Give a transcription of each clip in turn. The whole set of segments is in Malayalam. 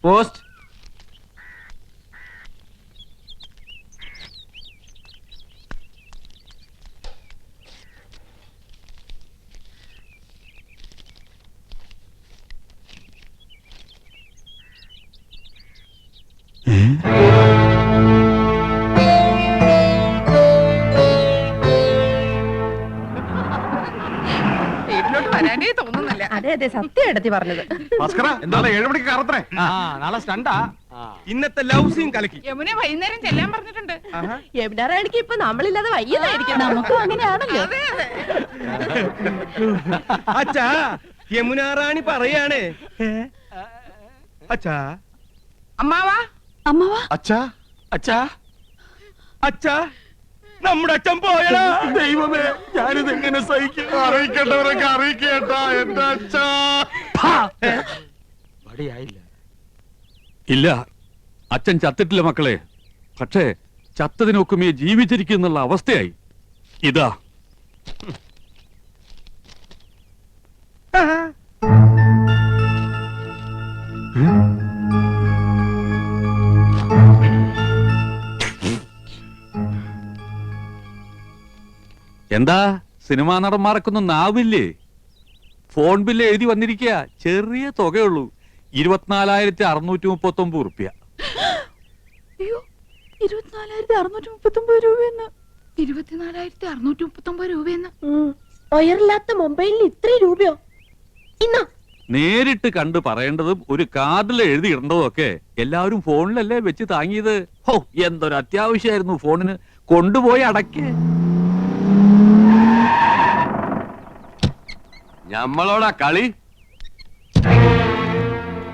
പോസ്റ്റ്. അതെ അതെ, സത്യം എടുത്തി പറഞ്ഞത്. നാളെ സ്റ്റണ്ടാ. ഇന്നത്തെ ലവ് സീൻ കലക്കി. യമുന വൈകുന്നേരം ചെല്ലാൻ പറഞ്ഞിട്ടുണ്ട്. യമുന റാണിക്ക് ഇപ്പൊ നമ്മളില്ലാതെ വയ്യതായിരിക്കും. നമുക്കും അങ്ങനെയാണല്ലോ. അച്ഛാ, യമുന റാണി പറയാണ്. അച്ഛാ, അമ്മാവാ, അമ്മവാ, അച്ഛാ, അച്ഛാ, അച്ഛാ, നമ്മുടെ അച്ഛൻ പോയടാ. ദൈവമേ, ഞാനിത് എങ്ങനെ സഹിക്കും? അറിയിക്കേണ്ടവരൊക്കെ അറിയിക്കേട്ടാ എന്റെ അച്ഛാ. പടിയായില്ല. ഇല്ല, അച്ഛൻ ചത്തിട്ടില്ല മക്കളെ. പക്ഷേ ചത്തതിനൊക്കുമേ ജീവിച്ചിരിക്കുന്നുള്ള അവസ്ഥയായി. ഇതാ എന്താ സിനിമാ നടന്മാർക്കൊന്നും നാവില്ലേ? ഫോൺ ബില്ല് എഴുതി വന്നിരിക്കുക. ചെറിയ തുകയുള്ളൂ, 24,639 റുപ്യ. 24,639 രൂപയെന്ന്. 24,639 രൂപയെന്ന്. ഒയറില്ലാത്ത മൊബൈലിന് ഇത്രയും രൂപയോ? ഇന്നോ നേരിട്ട് കണ്ട് പറയേണ്ടതും ഒരു കാർഡിൽ എഴുതി ഇടേണ്ടതും ഒക്കെ എല്ലാവരും ഫോണിലല്ലേ വെച്ച് താങ്ങിയത്. ഹോ, എന്തൊരു അത്യാവശ്യമായിരുന്നു ഫോണിന്. കൊണ്ടുപോയി അടയ്ക്ക്. ഞമ്മളോടാ കളി.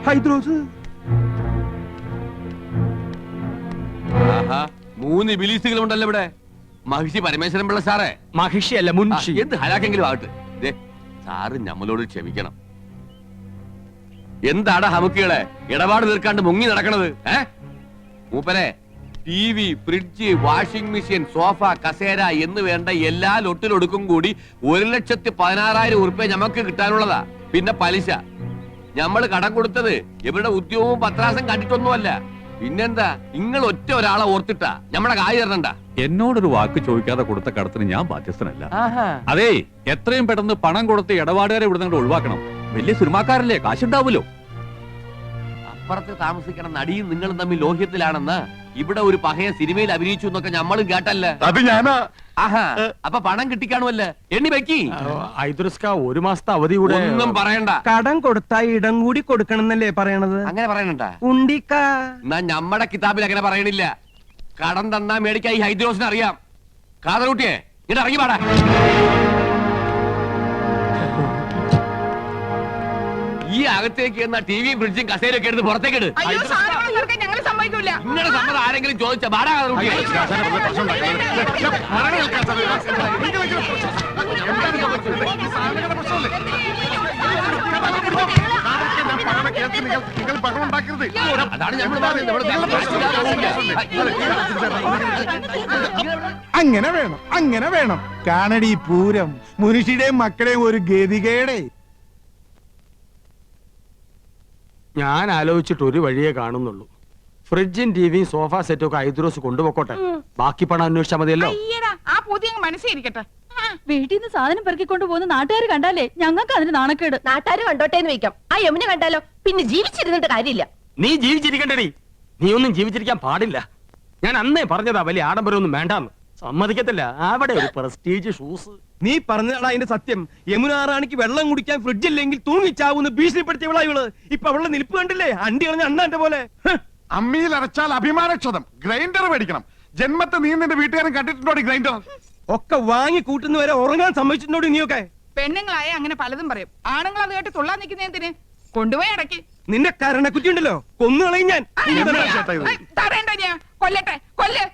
ഹൈദ്രോസ്, ആഹാ, 3 ബിലീസുകളുണ്ടല്ലോ ഇവിടെ. മഹിഷി പരമേശ്വരൻ പിള്ള സാറേ. മഹിഷിയല്ല, മുൻഷി. എന്ത് ഹലാക്കെങ്കിലും ആകട്ടെ. ദേ, സാറ് ഞമ്മളോട് ക്ഷമിക്കണം. എന്താടാ ഹമുക്കികളെ ഇടപാട് തീർക്കാണ്ട് മുങ്ങി നടക്കണത്? മൂപ്പരെ TV, fridge, washing machine, sofa, കസേര എന്ന് വേണ്ട എല്ലാ ലൊട്ടിലൊടുക്കും കൂടി 1,16,000 ഉറുപ്പ്യ ഞമ്മക്ക് കിട്ടാനുള്ളതാ. പിന്നെ പലിശ. ഞമ്മള് കടം കൊടുത്തത് ഇവരുടെ ഉദ്യോഗവും പത്രാസം കണ്ടിട്ടൊന്നുമല്ല. പിന്നെന്താ, നിങ്ങൾ ഒറ്റ ഒരാളെ ഓർത്തിട്ടാ ഞമ്മടെ കായ് തരണണ്ട. എന്നോടൊരു വാക്ക് ചോദിക്കാതെ കൊടുത്ത കടത്തിന് ഞാൻ ബാധ്യസ്ഥനല്ല. അതേ, എത്രയും പെട്ടെന്ന് പണം കൊടുത്ത് ഇടപാടുകാരെ ഇവിടെ നിന്ന് ഒഴിവാക്കണം. വലിയ സിനിമാക്കാരല്ലേ, കാശുണ്ടാവുമല്ലോ. അപ്പുറത്ത് താമസിക്കണ നടിയും നിങ്ങളും തമ്മിൽ ലോഹ്യത്തിലാണെന്ന് ഇവിടെ ഒരു പഹയ സിനിമയിൽ അഭിനയിച്ചു എന്നൊക്കെ ഞമ്മളും കേട്ടല്ലേ. അത് ഞാനാ. ആഹാ, അപ്പൊ പണം കിട്ടിക്കാണുമല്ലേ? എണ്ണി വെക്കി. ഐദ്രസ്ക 1 മാസത്തെ അവധി കൂടെ. ഒന്നും പറയണ്ട. കടം കൊടുത്താ ഇടം കൂടി കൊടുക്കണം എന്നല്ലേ പറയണത്? അങ്ങനെ പറയണണ്ട. ഉണ്ടിക്ക. എന്നാ ഞമ്മടെ കിതാബിൽ അങ്ങനെ പറയണില്ല. കടം തന്നാ മേടിക്കാൻ ഈ ഹൈദ്രോസിന് അറിയാം. കാതറൂട്ടിയെ ഇങ്ങോട്ട് ഇറങ്ങി പാടാ. ഈ അകത്തേക്ക് എന്നാ ടിവിയും ഫ്രിഡ്ജും കസേരയൊക്കെ എടുത്ത് പുറത്തേക്ക് ഇട്. അയ്യോ, സാധനങ്ങൾ തീർക്കാൻ ഞങ്ങൾ സമ്മതിക്കൂല. നിങ്ങളുടെ സമ്മതം ആരെങ്കിലും ചോദിച്ച ബാടാ കാതറൂട്ടിയെ. അതാണ് ഞമ്മൾ അങ്ങനെ വേണം, അങ്ങനെ വേണം. കാണടി പൂരം, മുനുഷിയുടെയും മക്കളെയും ഒരു ഗതികേടെ. ഞാൻ ആലോചിച്ചിട്ട് ഒരു വഴിയേ കാണുന്നുള്ളൂ. ഫ്രിഡ്ജും ടിവിയും സോഫ സെറ്റും ഒക്കെ ഐദ്രോസ് കൊണ്ടുപോക്കോട്ടെ. ബാക്കി പണം അന്വേഷിച്ചാൽ മതിയല്ലോ. ആ പുതിയ മനസ്സിരിക്കട്ടെ. വീട്ടിൽ നിന്ന് സാധനം പെറുക്കിക്കൊണ്ട് പോകുന്ന നാട്ടുകാർ കണ്ടാലേ ഞങ്ങൾക്ക് അതിന് നാണക്കേട്. നാട്ടുകാർ കണ്ടോട്ടെ എന്ന് വെക്കാം. ആ യമുന കണ്ടാലോ പിന്നെ ജീവിച്ചിരുന്നിട്ട് കാര്യമില്ല. നീ ജീവിച്ചിരിക്കണ്ടേ? നീ ഒന്നും ജീവിച്ചിരിക്കാൻ പാടില്ല. ഞാൻ അന്നേ പറഞ്ഞതാ വലിയ ആഡംബരമൊന്നും വേണ്ടാന്ന്. സമ്മതിക്കത്തില്ല. അവിടെ ഒരു പ്രസ്റ്റീജ് ഷൂസ്. നീ പറഞ്ഞതാണ് അതിന്റെ സത്യം. യമുന റാണിക്ക് വെള്ളം കുടിക്കാൻ ഫ്രിഡ്ജ് ഇല്ലെങ്കിൽ തൂങ്ങിച്ചാവുന്ന ഭീഷണിപ്പെടുത്തിയവളാ ഇവള്. ഇപ്പൊ അവളുടെ നിൽപ്പ് കണ്ടില്ലേ? അണ്ടി കളഞ്ഞ അണ്ണാന്റെ പോലെ. അമ്മിയിൽ അരച്ചാൽ അഭിമാനക്ഷതം. ഗ്രൈൻഡർ മേടിക്കണം. ജന്മത്തെ നീ നിന്റെ വീട്ടുകാരൻ കണ്ടിട്ടുണ്ടോ ഗ്രൈൻഡർ? ഒക്കെ വാങ്ങി കൂട്ടുന്നവരെ ഉറങ്ങാൻ സമ്മതിച്ചിട്ടുണ്ടോ നീയൊക്കെ? പെണ്ണുങ്ങളായ അങ്ങനെ പലതും പറയും. ആണുങ്ങൾ അത് കേട്ട് തുള്ളാൻ നിൽക്കുന്നതിന് കൊണ്ടുപോയി അടക്കി. നിന്റെ കരണക്കുറ്റി ഉണ്ടല്ലോ, കൊന്നുകളയും ഞാൻ. തടയണ്ട, ഞാൻ കൊല്ലട്ടെ. കൊല്ലാൻ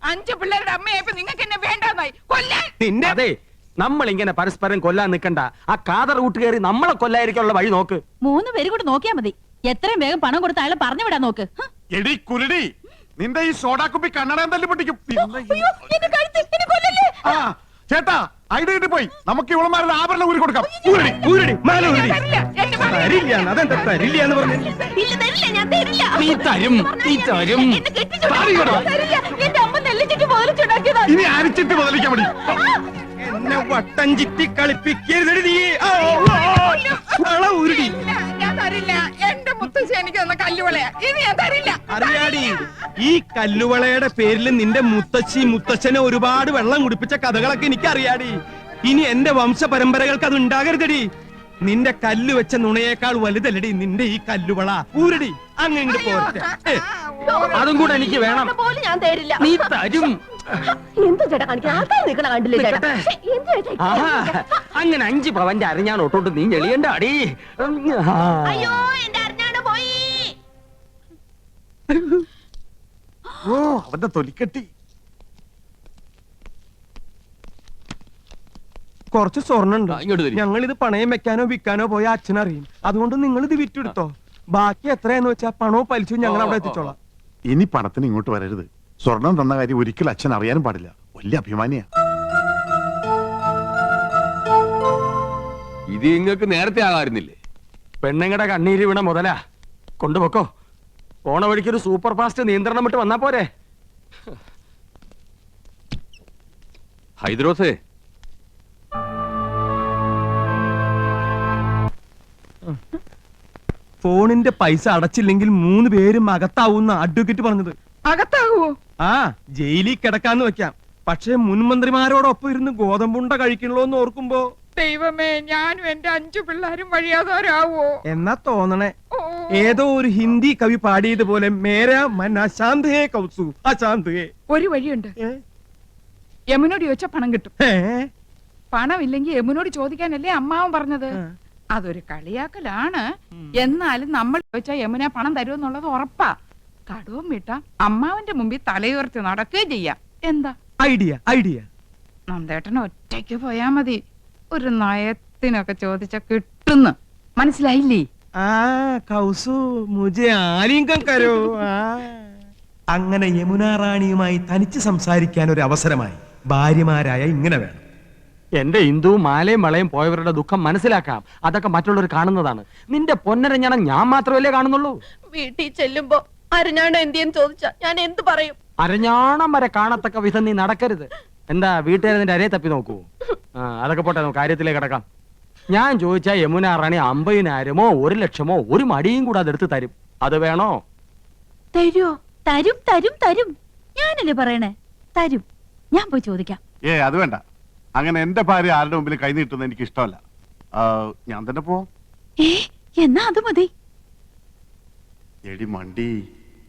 5 പിള്ളേരുടെ അമ്മയായപ്പോ നിങ്ങൾക്ക് എന്നെ വേണ്ടാന്നായി. കൊല്ലാൻ. നിന്റെ അതെ, നമ്മൾ ഇങ്ങനെ പരസ്പരം കൊല്ലാൻ നിൽക്കണ്ട. ആ കാതർ കൂട്ട് കയറി നമ്മളെ കൊല്ലായിരിക്കാനുള്ള വഴി നോക്ക്. 3 പേര് കൂടെ നോക്കിയാ മതി. എത്രയും വേഗം പണം കൊടുത്ത് അയാളെ പറഞ്ഞു വിടാൻ നോക്ക്. എടി കുരുടി, നിന്റെ ഈ സോഡാക്കുപ്പി കണ്ണടം തല്ലി പൊട്ടിക്കും. ചേട്ടാ, ഐഡിയ പോയി. നമുക്ക് ഇവളമാരുടെ ആഭരണം ഊരി കൊടുക്കാം. തരില്ല. എന്റെ മകനെ തരില്ല അതെന്താ തരില്ല എന്ന് പറഞ്ഞു ഇല്ല, തരില്ല, ഞാൻ തരില്ല. നീ തരും, നീ തരും. എന്നെ കെട്ടിച്ചു തരില്ല. എന്റെ അമ്മ നെല്ലിച്ചിട്ട് മുതലിച്ചുണ്ടാക്കിയതാ. ഇനി അരിച്ചിട്ട് മുതലിക്കാൻ മതി. എന്നെ വട്ടം ചിറ്റി കളിപ്പിക്കരുത് നീ ഉരുടി ഇല്ല, ഞാൻ തരില്ല. എന്റെ മുത്തശ്ശി എനിക്ക് തന്ന കല്ലുവളയാ, ഇത് ഞാൻ തരില്ല. അറിയാടി ഈ കല്ലുവളയുടെ പേരിൽ നിന്റെ മുത്തശ്ശി മുത്തച്ഛനെ ഒരുപാട് വെള്ളം കുടിപ്പിച്ച കഥകളൊക്കെ എനിക്ക് അറിയാടി. ഇനി എന്റെ വംശ പരമ്പരകൾക്ക് അത് ഉണ്ടാകരുതടി. നിന്റെ കല്ല് വെച്ച നുണയേക്കാൾ വലുതല്ലടി നിന്റെ ഈ കല്ലുവള. ഊരടി അങ്ങനെ പോരട്ടെ. അതും കൂടെ എനിക്ക് വേണം. പോലും ഞാൻ തരില്ല. നീ തരും. എന്ത് ചേട്ടാ കാണിക്കാൻ ആൾക്കാർ നിൽക്കണ കണ്ടില്ലേ ചേട്ടാ? നിൽക്കട്ടെ. ശ്ശെ, എന്ത് ചേട്ടാ ഈ ആഹാ, കാണിക്കാൻ? അങ്ങനെ 5 പവന്റെ അരഞ്ഞാണ് ഒട്ടോട്ട് നീ ഞെളിയണ്ട അടി. അയ്യോ എന്റെ അറിഞ്ഞാണ് പോയി. ഓ അവന്റെ തൊലിക്കെട്ടി. കുറച്ച് സ്വർണ്ണുണ്ട്. ഇങ്ങോട്ട് തരി. ഞങ്ങൾ ഇത് പണയം വെക്കാനോ വിൽക്കാനോ പോയ അച്ഛനറിയും. അതുകൊണ്ട് നിങ്ങൾ ഇത് വിറ്റെടുത്തോ. ബാക്കി എത്രയാന്ന് വെച്ചാ പണവും പലിശയും ഞങ്ങൾ അവിടെ എത്തിച്ചോളാം. ഇനി പണത്തിന് ഇങ്ങോട്ട് വരരുത്. സ്വർണം തന്ന കാര്യം ഒരിക്കലും അച്ഛൻ അറിയാനും പാടില്ല. വലിയ അഭിമാനിയാ. ഇത് നിങ്ങൾക്ക് നേരത്തെ ആകാറുന്നില്ലേ? പെണ്ണുങ്ങളുടെ കണ്ണീര് വീണ മുതലാ. കൊണ്ടുപോക്കോ. പോണ വഴിക്ക് ഒരു സൂപ്പർ ഫാസ്റ്റ് നിയന്ത്രണം വിട്ട് വന്നാ പോരെ. ഹൈദ്രോസേ, ഫോണിന്റെ പൈസ അടച്ചില്ലെങ്കിൽ 3 പേരും അകത്താവുന്ന അഡ്വക്കേറ്റ് പറഞ്ഞത്. അകത്താകുവോ? ആ ജയിലിൽ കിടക്കാന്ന് വെക്കാം. പക്ഷെ മുൻമന്ത്രിമാരോടൊപ്പം ഇരുന്ന് ഗോതമ്പുണ്ട കഴിക്കണല്ലോ എന്ന് ഓർക്കുമ്പോ ദൈവമേ, ഞാനും എന്റെ 5 പിള്ളേരും വഴിയാതോരാവോ? എന്നാ തോന്നണേ. ഓ, ഏതോ ഒരു ഹിന്ദി കവി പാടിയതുപോലെ മേരാ മൻ അശാന്ത് ഹേ കൗസു അശാന്ത് ഹേ. ഒരു വഴിയുണ്ട്. യമുനോട് ചോദിച്ചാ പണം കിട്ടും. പണം ഇല്ലെങ്കിൽ യമുനോട് ചോദിക്കാനല്ലേ അമ്മാവൻ പറഞ്ഞത്. അതൊരു കളിയാക്കലാണ്. എന്നാലും നമ്മൾ ചോദിച്ചാ യമുന പണം തരുമെന്നുള്ളത് ഉറപ്പാ. കടവും വിട്ട അമ്മാവന്റെ മുമ്പിൽ തലയുയർത്തി നടക്കുകയും ചെയ്യാം. എന്താ ഐഡിയ ഐഡിയ. നന്ദേട്ടൻ ഒറ്റയ്ക്ക് പോയാ മതി. ഒരു നയത്തിനൊക്കെ ചോദിച്ച കിട്ടുന്നു. മനസ്സിലായില്ലേ? ആ കൗസു മുജെ ആലിംഗം കരോ. അങ്ങനെ യമുന റാണിയുമായി തനിച്ച് സംസാരിക്കാൻ ഒരു അവസരമായി. ഭാര്യമാരായ ഇങ്ങനെ വേണം. എന്റെ ഹിന്ദു മാലയും വളയും പോയവരുടെ ദുഃഖം മനസ്സിലാക്കാം. അതൊക്കെ മറ്റുള്ളവർ കാണുന്നതാണ്. നിന്റെ പൊന്നരഞ്ഞാണം ഞാൻ മാത്രമല്ലേ കാണുന്നുള്ളൂ. വീട്ടിൽ ചെല്ലുമ്പോ അരഞ്ഞാണ് എന്തിയെന്ന് ചോദിച്ചാ ഞാൻ എന്ത് പറയും? അരഞ്ഞാണം വരെ കാണത്തക്ക വിധം നീ നടക്കരുത്. എന്താ വീട്ടുകാരെ നിന്റെ അരയെ തപ്പി നോക്കൂ. അതൊക്കെ പോട്ടെ, നമുക്ക് കാര്യത്തിലേക്ക് കിടക്കാം. ഞാൻ ചോദിച്ചാ യമുന റാണി 50,000-മോ 1,00,000-മോ ഒരു മടിയും കൂടെ അതെടുത്ത് തരും. അത് വേണോ? തരുമോ? തരും തരും തരും. ഞാനല്ലേ പറയണേ, തരും. ഞാൻ പോയി ചോദിക്കാം. അത് വേണ്ട. അങ്ങനെ എന്റെ ഭാര്യ ആരുടെ മുമ്പിൽ കൈ നീട്ടുന്നത് എനിക്ക് ഇഷ്ടമല്ല. ഞാൻ തന്നെ പോവാം. എന്നാ അത് മതി. എടി മണ്ടി,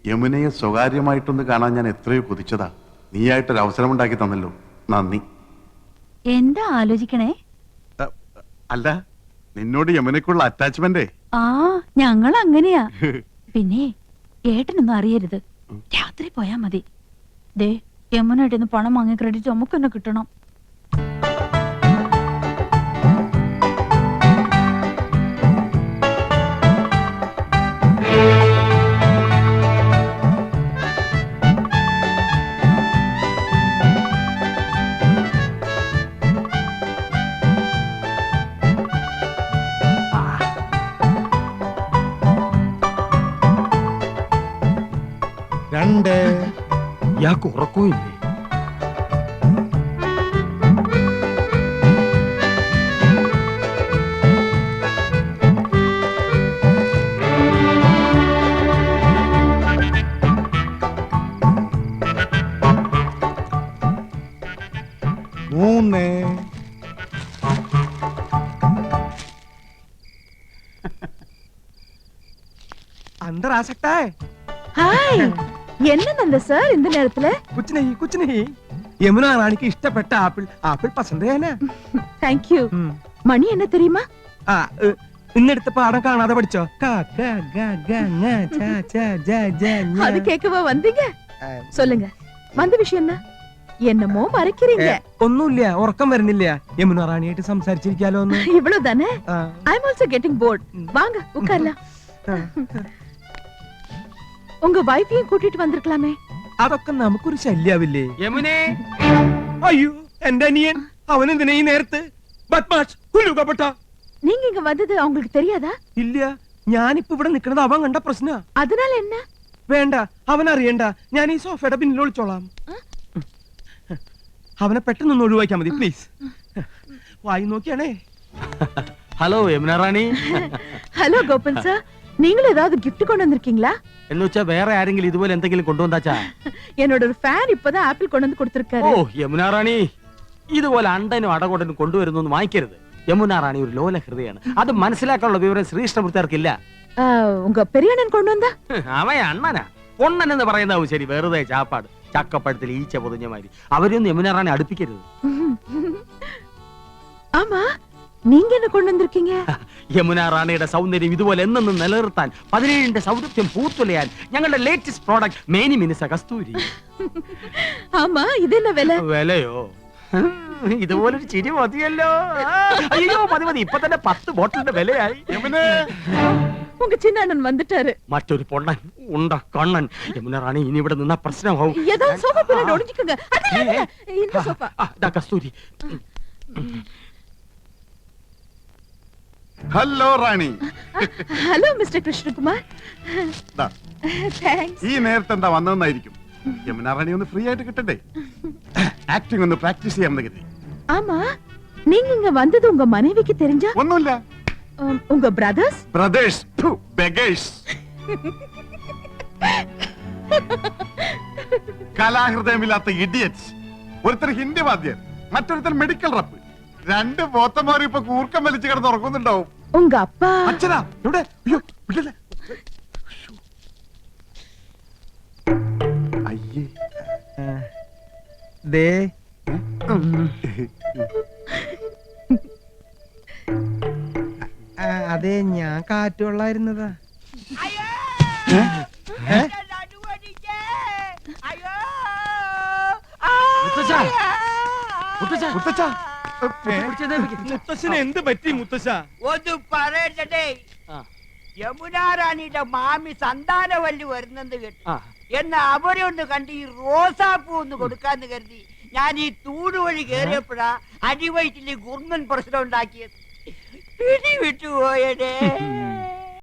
യമുനയെ സ്വകാര്യമായിട്ടൊന്ന് കാണാൻ ഞാൻ എത്രയോ കൊതിച്ചതാ. നീയായിട്ടൊരു അവസരം ഉണ്ടാക്കി തന്നല്ലോ, നന്ദി. എന്താ ആലോചിക്കണേ? അല്ല, നിന്നോട് യമുനയ്ക്കുള്ള അറ്റാച്ച്മെന്റ്. ആ ഞങ്ങൾ അങ്ങനെയാ. പിന്നെ ഏട്ടനൊന്നും അറിയരുത്. രാത്രി പോയാ മതി. ദേ യമുനായിട്ട് പണം വാങ്ങി ക്രെഡിറ്റ് നമുക്ക് തന്നെ കിട്ടണം. രണ്ട്. ഇയാൾക്ക് ഉറക്കമില്ലേ? മൂന്ന്. അന്തരാസക്താ. ഹായ്, என்னங்க சார் இந்த நேரத்துல? कुछ नहीं. யமுனா ராணிக்கு இஷ்டப்பட்ட ஆப்பிள் பசந்தே है. Thank you. மணி என்ன தெரியுமா? ഇന്നെടുത്ത പാഠം കാണാതെ പഠിച്ചോ? அது கேட்கவா வந்தீங்க? சொல்லுங்க, வந்த விஷயம் என்ன? என்னமோ மறைக்கிறீங்க. ഒന്നുമില്ല, ഉറക്കം വരുന്നില്ല. യമുന റാണിയായിട്ട് സംസാരിച്ചിരിക്കാലോ ഒന്ന്. இவ்வளவு தானே? I'm also getting bored. வாங்க உட்காரலாம். உங்க வைஃபையும் கூட்டிட்டு வந்திருக்கலாமே. അതൊക്കെ നമുക്കൊരു ശല്യാവില്ലേ? യമുനേ, അയ്യോ, എന്റെ അനിയൻ. അവനെന്തിനാ ഈ നേരത്ത്? ബദ്മാഷ്, ഹുലുകപട്ട. நீங்க இங்க வந்தது அவங்களுக்கு தெரியாதா? ഇല്ല, ഞാനിപ്പോ ഇവിടെ നിൽക്കുന്നത് അവൻ കണ്ട പ്രശ്ന. அதனால என்ன? വേണ്ട, അവൻ അറിയണ്ട. ഞാൻ ഈ സോഫയുടെ പിന്നിൽ ഒളിച്ചോളാം. അവനെ പെട്ടെന്നൊന്ന് ഒഴിവാക്കിയാ മതി പ്ലീസ്. വായി നോക്കിയാണേ. ഹലോ യമുന റാണി. ஹலோ கோபன் சார், நீங்களும் ஏதாவது gift கொண்டு வந்திருக்கீங்களா? എന്ന് വെച്ചാ വേറെ ആരെങ്കിലും ഇതുപോലെ എന്തെങ്കിലും കൊണ്ടുവന്നാച്ചാ? என்னோட ஒரு ஃபேன் இப்பதான் ஆப்பிள் கொண்டு வந்து கொடுத்திருக்காரு. ഓ യമുന റാണി, ഇതുപോലെ അണ്ടനും അടകൊണ്ടനും കൊണ്ടുവരുന്നു വാങ്ങിക്കരുത്. യമുന റാണി ഒരു ലോല ഹൃദയാണ്. അത് മനസ്സിലാക്കാനുള്ള വിവരം ശ്രീകൃഷ്ണപുരത്താർക്കില്ല. உங்க பெரிய அண்ணன் கொண்டு வந்தா? അവൻ അണ്ണനാ. പൊണ്ണൻ എന്ന് പറയുന്നതാവും ശരി, വെറുതെ ചാപ്പാട്. ചക്കപ്പഴത്തിൽ ഈച്ച പൊതിഞ്ഞ മാതിരി. അവരൊന്നും യമുന റാണി അടുപ്പിക്കരുത്. ஆமா, நீங்க என்ன கொண்டு வந்திருக்கீங்க? യമുന റാണിയുടെ സൗന്ദര്യം ഇതുപോലെ എന്നെന്നും നിലനിർത്താൻ 17ന്റെ സൗന്ദര്യം പൂത്തുലയാൻ ഞങ്ങളുടെ ലേറ്റസ്റ്റ് പ്രോഡക്റ്റ് മേനി മിനുസ കസ്തൂരി. ஆமா, இது என்ன விலை? വിലയോ? ഇതുപോലൊരു ചിരി മതിയല്ലോ. അയ്യോ മതി മതി, ഇപ്പൊ തന്നെ 10 ബോട്ടിലിന്റെ വിലയായി. உங்க சின்ன அண்ணன் வந்துட்டாரு. മറ്റൊരു പൊണ്ണൻ ഉണ്ട കണ്ണൻ. യമുന റാണി ഇനി ഇവിടെ നിന്ന പ്രശ്നമാവും. ஏதாவது சோஃபா பின்னாடி ஒளிஞ்சுக்கோங்க. இந்த சோஃபா. ദാ Kasturi. Hello Rani. Hello mister Krishnakumar. ദാ, താങ്ക്സ്. ഈ നേരത്തെ എന്താ വന്നതെന്നായിരിക്കും. യമുന റാണി ഒന്ന് ഫ്രീ ആയിട്ട് കിട്ടണ്ടേ? ആക്ടിംഗ് ഒന്ന് പ്രാക്ടീസ് ചെയ്യാമെന്ന് കരുതി. ஆமா, நீங்க இங்க வந்தது உங்க மனைவிக்கு தெரிஞ்சா? ഒന്നുമില്ല. உங்க பிரதர்ஸ்? Brothers, beggars. കലാഹൃദയമില്ലാത്ത ഇഡിയറ്റ്സ്. ഒരുത്തർ ഹിന്ദി വാദ്യർ, മറ്റൊരുത്തർ മെഡിക്കൽ റപ്പ്. 2 പോത്തന്മാർ ഇപ്പൊ കൂർക്കം വലിച്ചു കിടന്ന് ഉറങ്ങുന്നുണ്ടാവും. உங்க அப்பா? അച്ഛനാ എവിടെ? അയ്യോ വിടല്ലേ. അയ്യേ. ദേ അതെ, ഞാൻ കാറ്റുകൊള്ളായിരുന്നതാ. മുത്തശ്ശന് എന്ത് പറ്റി മുത്തശ്ശ? ഒന്ന് പറയട്ടെ, യമുനാ റാണിയുടെ മാമി സന്താനവല്ലി വരുന്നെന്ന് കേട്ടു. എന്നാ അവരെ ഒന്ന് കണ്ട് ഈ റോസാപ്പൂ ഒന്ന് കൊടുക്കാന്ന് കരുതി ഞാൻ ഈ തൂട് വഴി കേറിയപ്പോഴാ അടിവയറ്റില് ഗുർമൻ പ്രശ്നം ഉണ്ടാക്കിയത്. പിടി വിട്ടുപോയടേ.